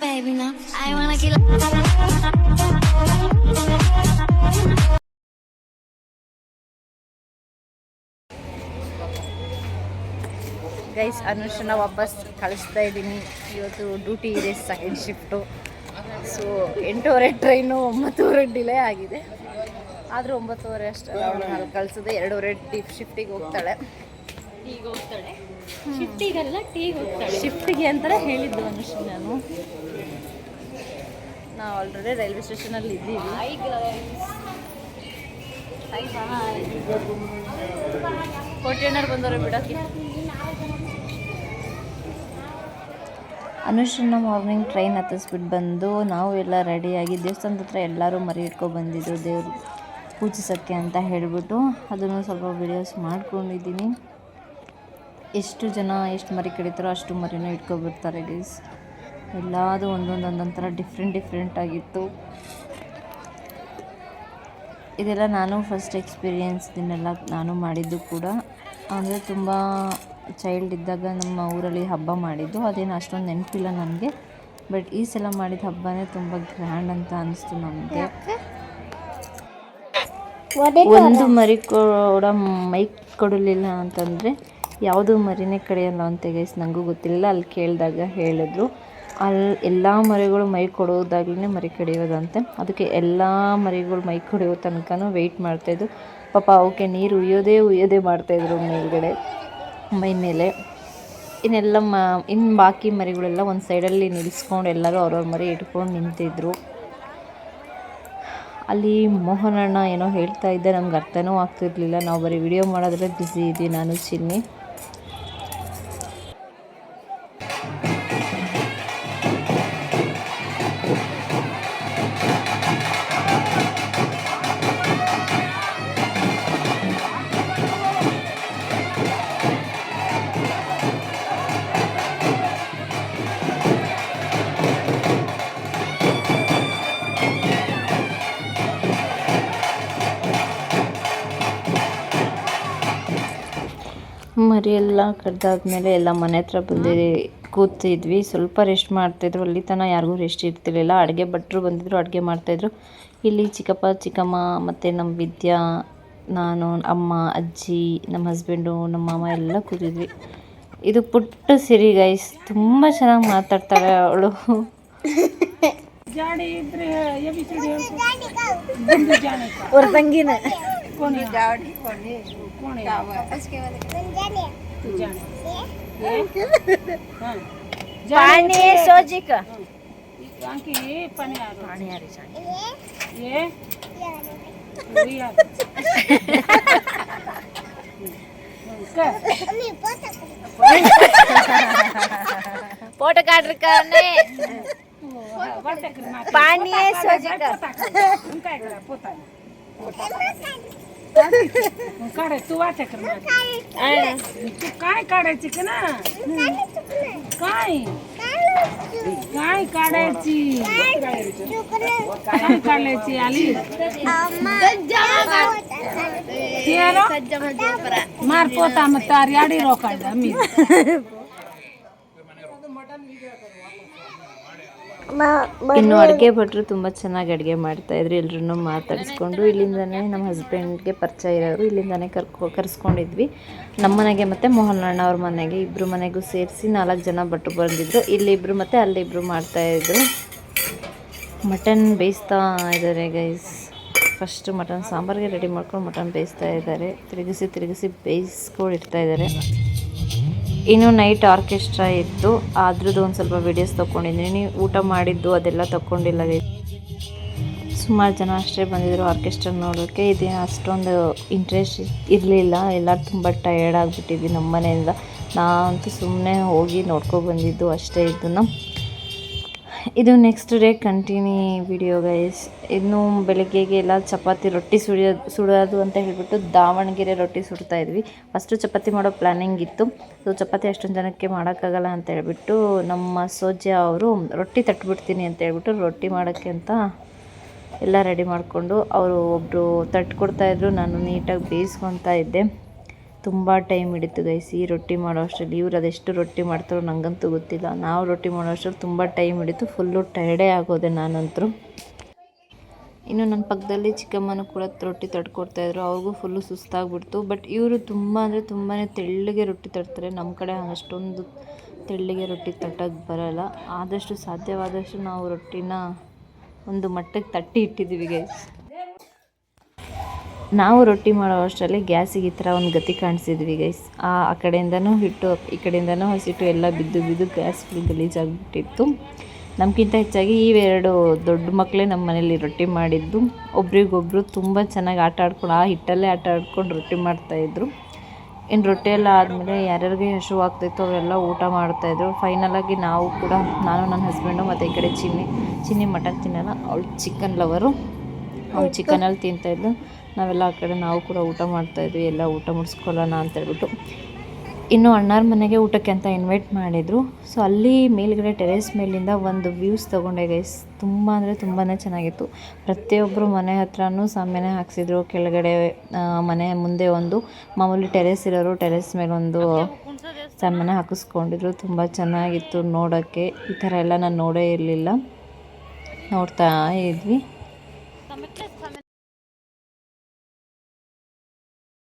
baby now. I wanna kill. Guys ಅನುಷನ ವಾಪಸ್ ಕಳಿಸ್ತಾ ಇದ್ದೀನಿ. ಇವತ್ತು ಡ್ಯೂಟಿ ಇದೆ, second shift. So 8:30 train 9:30 delay ಆಗಿದೆ. ಆದರೂ 9:30 ಅಷ್ಟು ಅವಳು ಅಲ್ಲಿ ಕಳಿಸಿದೆ. 2:30 ಶಿಫ್ಟಿಗೆ ಹೋಗ್ತಾಳೆ. ಈಗ ಹೋಗ್ತಾಳೆ ಶಿಫ್ಟಿಗಲ್ಲ, ಟೀಗೆ ಹೋಗ್ತಾಳೆ. ಶಿಫ್ಟಿಗೆ ಅಂತಲೇ ಹೇಳಿದ್ದು ಅನುಷ್. ನಾವು ಆಲ್ರೆಡಿ ರೈಲ್ವೆ ಸ್ಟೇಷನಲ್ಲಿ ಇದ್ದೀವಿ. ಕೋಟೆಯಣ್ಣರು ಬಂದವರು ಬಿಡೋಕ್ಕೆ. ಅನುಷ್ನ ಮಾರ್ನಿಂಗ್ ಟ್ರೈನ್ ಹತ್ತಿಸ್ಬಿಟ್ಟು ಬಂದು ನಾವು ಎಲ್ಲ ರೆಡಿಯಾಗಿ ದೇವಸ್ಥಾನದ ಹತ್ರ ಎಲ್ಲರೂ ಮರಿ ಇಟ್ಕೊಂಡು ಬಂದಿದ್ದು ದೇವ್ರು ಪೂಜಿಸೋಕ್ಕೆ ಅಂತ ಹೇಳಿಬಿಟ್ಟು ಅದನ್ನು ಸ್ವಲ್ಪ ವಿಡಿಯೋಸ್ ಮಾಡ್ಕೊಂಡಿದ್ದೀನಿ. ಎಷ್ಟು ಜನ ಎಷ್ಟು ಮರಿ ಕಡಿತಾರೋ ಅಷ್ಟು ಮರಿನೂ ಇಟ್ಕೊಬಿಡ್ತಾರೆ ಗೈಸ್. ಎಲ್ಲದು ಒಂದೊಂದೊಂದೊಂಥರ ಡಿಫ್ರೆಂಟ್ ಆಗಿತ್ತು. ಇದೆಲ್ಲ ನಾನು ಫಸ್ಟ್ ಎಕ್ಸ್ಪೀರಿಯೆನ್ಸ್. ಇದನ್ನೆಲ್ಲ ನಾನು ಮಾಡಿದ್ದು ಕೂಡ. ಅಂದರೆ ತುಂಬ ಚೈಲ್ಡ್ ಇದ್ದಾಗ ನಮ್ಮ ಊರಲ್ಲಿ ಹಬ್ಬ ಮಾಡಿದ್ದು, ಅದೇನು ಅಷ್ಟೊಂದು ನೆನಪಿಲ್ಲ ನನಗೆ. ಬಟ್ ಈ ಸಲ ಮಾಡಿದ ಹಬ್ಬನೇ ತುಂಬ ಗ್ರ್ಯಾಂಡ್ ಅಂತ ಅನಿಸ್ತು ನಮಗೆ. ಒಂದು ಮರಿ ಕೂಡ ಮೈಕ್ ಕೊಡಲಿಲ್ಲ ಅಂತಂದರೆ ಯಾವುದೂ ಮರಿನೇ ಕಡಿಯಲ್ಲ ಅಂತ ಗೈಸ್. ನನಗೂ ಗೊತ್ತಿಲ್ಲ. ಅಲ್ಲಿ ಕೇಳಿದಾಗ ಹೇಳಿದ್ರು ಅಲ್ಲಿ ಎಲ್ಲ ಮರಿಗಳು ಮೈ ಕೊಡೋದಾಗ್ಲೇ ಮರಿ ಕಡಿಯೋದಂತೆ. ಅದಕ್ಕೆ ಎಲ್ಲ ಮರಿಗಳು ಮೈ ಕೊಡಿಯೋ ತನಕ ವೆಯ್ಟ್ ಮಾಡ್ತಾಯಿದ್ರು. ಪಾಪ ಅವಕ್ಕೆ ನೀರು ಉಯ್ಯೋದೇ ಮಾಡ್ತಾಯಿದ್ರು ಮೇಲ್ಗಡೆ ಮೈ ಮೇಲೆ. ಇನ್ನು ಬಾಕಿ ಮರಿಗಳೆಲ್ಲ ಒಂದು ಸೈಡಲ್ಲಿ ನಿಲ್ಲಿಸ್ಕೊಂಡು ಎಲ್ಲರೂ ಅವ್ರವ್ರ ಮರಿ ಇಟ್ಕೊಂಡು ನಿಂತಿದ್ರು. ಅಲ್ಲಿ ಮೋಹನಣ್ಣ ಏನೋ ಹೇಳ್ತಾ ಇದ್ದೆ, ನಮ್ಗೆ ಅರ್ಥನೂ ಆಗ್ತಿರ್ಲಿಲ್ಲ. ನಾವು ಬರೀ ವಿಡಿಯೋ ಮಾಡೋದ್ರಲ್ಲೇ ಬ್ಯುಸಿ ಇದ್ವಿ ನಾನು ಚಿನ್ನಿ. ಮರಿ ಎಲ್ಲ ಕಡ್ದಾದ್ಮೇಲೆ ಎಲ್ಲ ಮನೆ ಹತ್ರ ಬಂದಿದ್ವಿ, ಕೂತಿದ್ವಿ. ಸ್ವಲ್ಪ ರೆಸ್ಟ್ ಮಾಡ್ತಾಯಿದ್ರು. ಅಲ್ಲಿ ತನಕ ಯಾರಿಗೂ ರೆಸ್ಟ್ ಇರ್ತಿರ್ಲಿಲ್ಲ. ಅಡುಗೆ ಭಟ್ರು ಬಂದಿದ್ರು, ಅಡುಗೆ ಮಾಡ್ತಾಯಿದ್ರು. ಇಲ್ಲಿ ಚಿಕ್ಕಪ್ಪ ಚಿಕ್ಕಮ್ಮ ಮತ್ತು ನಮ್ಮ ವಿದ್ಯಾ, ನಾನು, ಅಮ್ಮ, ಅಜ್ಜಿ, ನಮ್ಮ ಹಸ್ಬೆಂಡು, ನಮ್ಮ ಮಾಮ ಎಲ್ಲ ಕೂತಿದ್ವಿ. ಇದು ಪುಟ್ಟ ಸಿರಿ ಗೈಸ್, ತುಂಬ ಚೆನ್ನಾಗಿ ಮಾತಾಡ್ತಾಳೆ ಅವಳು. ಅವ್ರ ತಂಗಿನ पानी सोजी का फोटो काट रखा पानी सोजी का काढाय तू वाटा कर तू काय काढायची का ना काय काय काढायची काय काढायची आली मार पोता मग तार याडी रोकायला मी ಇನ್ನು ಅಡುಗೆ ಭಟ್ರು ತುಂಬ ಚೆನ್ನಾಗಿ ಅಡುಗೆ ಮಾಡ್ತಾಯಿದ್ರು. ಎಲ್ಲರೂ ಮಾತಾಡಿಸ್ಕೊಂಡು ಇಲ್ಲಿಂದನೇ ನಮ್ಮ ಹಸ್ಬೆಂಡ್ಗೆ ಪರಿಚಯ ಇರೋರು ಇಲ್ಲಿಂದನೇ ಕರೆಸ್ಕೊಂಡಿದ್ವಿ. ನಮ್ಮ ಮನೆಗೆ ಮತ್ತು ಮೋಹನಣ್ಣ ಅವ್ರ ಮನೆಗೆ, ಇಬ್ಬರು ಮನೆಗೂ ಸೇರಿಸಿ 4 ಜನ ಭಟ್ರು ಬಂದಿದ್ದರು. ಇಲ್ಲಿಬ್ಬರು ಮತ್ತು ಅಲ್ಲಿಬ್ಬರು ಮಾಡ್ತಾಯಿದ್ರು. ಮಟನ್ ಬೇಯಿಸ್ತಾ ಇದ್ದಾರೆ ಗೈಸ್. ಫಸ್ಟು ಮಟನ್ ಸಾಂಬಾರಿಗೆ ರೆಡಿ ಮಾಡ್ಕೊಂಡು ಮಟನ್ ಬೇಯಿಸ್ತಾ ಇದ್ದಾರೆ. ತಿರುಗಿಸಿ ಬೇಯಿಸ್ಕೊಂಡಿರ್ತಾ ಇದ್ದಾರೆ. ಇನ್ನು ನೈಟ್ ಆರ್ಕೆಸ್ಟ್ರಾ ಇತ್ತು, ಅದ್ರದ್ದು ಒಂದು ಸ್ವಲ್ಪ ವೀಡಿಯೋಸ್ ತೊಗೊಂಡಿದ್ದೀನಿ. ಊಟ ಮಾಡಿದ್ದು ಅದೆಲ್ಲ ತೊಗೊಂಡಿಲ್ಲ. ಸುಮಾರು ಜನ ಅಷ್ಟೇ ಬಂದಿದ್ದರು ಆರ್ಕೆಸ್ಟ್ರಾ ನೋಡೋಕ್ಕೆ. ಇದೇನು ಅಷ್ಟೊಂದು ಇಂಟ್ರೆಸ್ಟ್ ಇರಲಿಲ್ಲ. ಎಲ್ಲ ತುಂಬ ಟಯರ್ಡ್ ಆಗಿಬಿಟ್ಟಿದ್ವಿ ನಮ್ಮ ಮನೆಯಿಂದ. ನಾನಂತೂ ಸುಮ್ಮನೆ ಹೋಗಿ ನೋಡ್ಕೊಬಂದಿದ್ದು ಅಷ್ಟೇ. ಇದು next day continue video guys. ಇನ್ನು ಬೆಳಗ್ಗೆಗೆ ಎಲ್ಲ ಚಪಾತಿ ರೊಟ್ಟಿ ಸುಡೋದು ಅಂತ ಹೇಳಿಬಿಟ್ಟು ದಾವಣಗೆರೆ ರೊಟ್ಟಿ ಸುಡ್ತಾ ಇದ್ವಿ. ಫಸ್ಟು ಚಪಾತಿ ಮಾಡೋ ಪ್ಲ್ಯಾನಿಂಗ್ ಇತ್ತು. ಸೊ ಚಪಾತಿ ಅಷ್ಟೊಂದು ಜನಕ್ಕೆ ಮಾಡೋಕ್ಕಾಗಲ್ಲ ಅಂತ ಹೇಳ್ಬಿಟ್ಟು ನಮ್ಮ ಸೋಜ್ಯ ಅವರು ರೊಟ್ಟಿ ತಟ್ಬಿಡ್ತೀನಿ ಅಂತ ಹೇಳ್ಬಿಟ್ಟು ರೊಟ್ಟಿ ಮಾಡೋಕ್ಕೆ ಅಂತ ಎಲ್ಲ ರೆಡಿ ಮಾಡಿಕೊಂಡು ಅವರು ಒಬ್ಬರು ತಟ್ಕೊಡ್ತಾಯಿದ್ರು. ನಾನು ನೀಟಾಗಿ ಬೇಯಿಸ್ಕೊತಾ ಇದ್ದೆ. ತುಂಬ ಟೈಮ್ ಹಿಡಿತು ಗೈಸ್ ಈ ರೊಟ್ಟಿ ಮಾಡೋ ಅಷ್ಟರಲ್ಲಿ. ಇವ್ರು ಅದೆಷ್ಟು ರೊಟ್ಟಿ ಮಾಡ್ತಾರೋ ನನಗಂತೂ ಗೊತ್ತಿಲ್ಲ. ನಾವು ರೊಟ್ಟಿ ಮಾಡೋ ಅಷ್ಟರಲ್ಲಿ ತುಂಬ ಟೈಮ್ ಹಿಡಿತು. ಫುಲ್ಲು ಟಯರ್ಡೇ ಆಗೋದೆ ನಾನಂತರೂ. ಇನ್ನು ನನ್ನ ಪಕ್ಕದಲ್ಲಿ ಚಿಕ್ಕಮ್ಮನೂ ಕೂಡ ರೊಟ್ಟಿ ತಡ್ಕೊಡ್ತಾಯಿದ್ರು. ಅವ್ರಿಗೂ ಫುಲ್ಲು ಸುಸ್ತಾಗ್ಬಿಡ್ತು. ಬಟ್ ಇವರು ತುಂಬ ಅಂದರೆ ತುಂಬಾ ತೆಳ್ಳಗೆ ರೊಟ್ಟಿ ತಡ್ತಾರೆ. ನಮ್ಮ ಕಡೆ ಅಷ್ಟೊಂದು ತೆಳ್ಳಗೆ ರೊಟ್ಟಿ ತಟ್ಟಕ್ಕೆ ಬರೋಲ್ಲ. ಆದಷ್ಟು ಸಾಧ್ಯವಾದಷ್ಟು ನಾವು ರೊಟ್ಟಿನ ಒಂದು ಮಟ್ಟಕ್ಕೆ ತಟ್ಟಿ ಇಟ್ಟಿದ್ದೀವಿ ಗೈಸ್. ನಾವು ರೊಟ್ಟಿ ಮಾಡೋ ಅಷ್ಟರಲ್ಲಿ ಗ್ಯಾಸಿಗೆ ಈ ಥರ ಒಂದು ಗತಿ ಕಾಣಿಸಿದ್ವಿ ಗೈಸ್. ಆ ಕಡೆಯಿಂದನೂ ಹಿಟ್ಟು ಈ ಕಡೆಯಿಂದನೂ ಹಸಿಟ್ಟು ಎಲ್ಲ ಬಿದ್ದು ಗ್ಯಾಸ್ ಫುಲ್ ಗಲೀಜಾಗಿಬಿಟ್ಟಿತ್ತು. ನಮಗಿಂತ ಹೆಚ್ಚಾಗಿ ಇವೆರಡು ದೊಡ್ಡ ಮಕ್ಕಳೇ ನಮ್ಮ ಮನೇಲಿ ರೊಟ್ಟಿ ಮಾಡಿದ್ದು. ಒಬ್ರಿಗೊಬ್ರು ತುಂಬ ಚೆನ್ನಾಗಿ ಆಟ ಆಡ್ಕೊಂಡು ಆ ಹಿಟ್ಟಲ್ಲೇ ಆಟ ಆಡ್ಕೊಂಡು ರೊಟ್ಟಿ ಮಾಡ್ತಾಯಿದ್ರು. ಇನ್ನು ರೊಟ್ಟಿ ಎಲ್ಲ ಆದಮೇಲೆ ಯಾರ್ಯಾರಿಗೆ ಹಸಿವಾಗ್ತಾಯಿತ್ತು ಅವರೆಲ್ಲ ಊಟ ಮಾಡ್ತಾಯಿದ್ರು. ಫೈನಲಾಗಿ ನಾವು ಕೂಡ, ನಾನು ನನ್ನ ಹಸ್ಬೆಂಡು ಮತ್ತು ಈ ಕಡೆ ಚಿನ್ನಿ ಮಟನ್ ತಿನ್ನಲ್ಲ, ಅವಳು ಚಿಕನ್ ಲವರು, ಅವಳು ಚಿಕನಲ್ಲಿ ತಿಂತಾಯಿದ್ಲು. ನಾವೆಲ್ಲ ಆ ಕಡೆ ನಾವು ಕೂಡ ಊಟ ಮಾಡ್ತಾಯಿದ್ವಿ. ಎಲ್ಲ ಊಟ ಮುಗಿಸ್ಕೊಳ್ಳೋಣ ಅಂತೇಳ್ಬಿಟ್ಟು ಇನ್ನು ಅಣ್ಣಾರ ಮನೆಗೆ ಊಟಕ್ಕೆ ಅಂತ ಇನ್ವೈಟ್ ಮಾಡಿದರು. ಸೊ ಅಲ್ಲಿ ಮೇಲ್ಗಡೆ ಟೆರೇಸ್ ಮೇಲಿಂದ ಒಂದು ವ್ಯೂಸ್ ತೊಗೊಂಡೆ ಗೈಸ್. ತುಂಬ ಅಂದರೆ ತುಂಬಾ ಚೆನ್ನಾಗಿತ್ತು. ಪ್ರತಿಯೊಬ್ಬರು ಮನೆ ಹತ್ರನೂ ಸಾಮಾನ್ಯ ಹಾಕ್ಸಿದ್ರು. ಕೆಳಗಡೆ ಮನೆ ಮುಂದೆ ಒಂದು ಮಾಮೂಲಿ ಟೆರೇಸ್ ಇರೋರು ಟೆರೇಸ್ ಮೇಲೊಂದು ಸಾಮಾನ್ಯ ಹಾಕಿಸ್ಕೊಂಡಿದ್ರು. ತುಂಬ ಚೆನ್ನಾಗಿತ್ತು ನೋಡೋಕ್ಕೆ. ಈ ಥರ ಎಲ್ಲ ನಾನು ನೋಡೇ ಇರಲಿಲ್ಲ. ನೋಡ್ತಾ ಇದ್ವಿ.